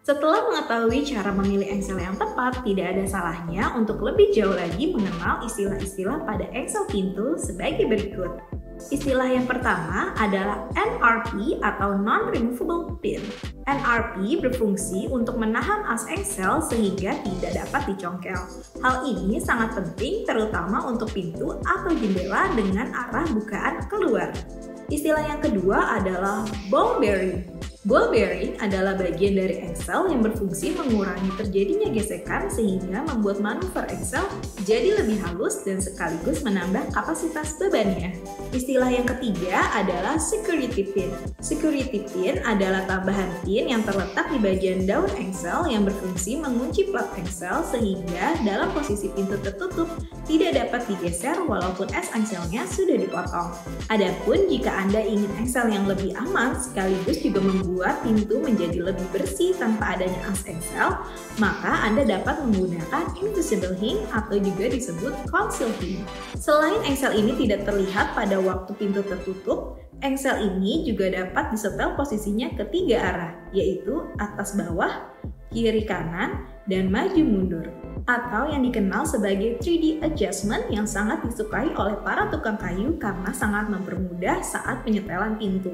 Setelah mengetahui cara memilih Excel yang tepat, tidak ada salahnya untuk lebih jauh lagi mengenal istilah-istilah pada Excel pintu sebagai berikut. Istilah yang pertama adalah NRP atau Non-Removable Pin. NRP berfungsi untuk menahan as Excel sehingga tidak dapat dicongkel. Hal ini sangat penting terutama untuk pintu atau jendela dengan arah bukaan keluar. Istilah yang kedua adalah ball bearing. Ball bearing adalah bagian dari Excel yang berfungsi mengurangi terjadinya gesekan sehingga membuat manuver Excel jadi lebih halus dan sekaligus menambah kapasitas bebannya. Istilah yang ketiga adalah security pin. Security pin adalah tambahan pin yang terletak di bagian daun Excel yang berfungsi mengunci plat Excel sehingga dalam posisi pintu tertutup tidak dapat digeser walaupun as Excel-nya sudah dipotong. Adapun jika Anda ingin Excel yang lebih aman sekaligus juga membuat pintu menjadi lebih bersih tanpa adanya as Excel, maka Anda dapat menggunakan invisible hing atau juga disebut conceal hing. Selain Excel ini tidak terlihat pada waktu pintu tertutup, Excel ini juga dapat disetel posisinya ke 3 arah, yaitu atas bawah, kiri kanan, dan maju mundur, atau yang dikenal sebagai 3D adjustment yang sangat disukai oleh para tukang kayu karena sangat mempermudah saat penyetelan pintu.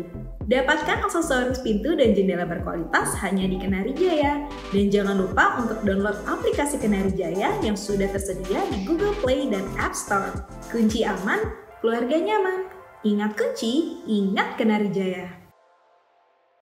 Dapatkan aksesoris pintu dan jendela berkualitas hanya di Kenari Jaya. Dan jangan lupa untuk download aplikasi Kenari Jaya yang sudah tersedia di Google Play dan App Store. Kunci aman, keluarga nyaman. Ingat kunci, ingat Kenari Jaya.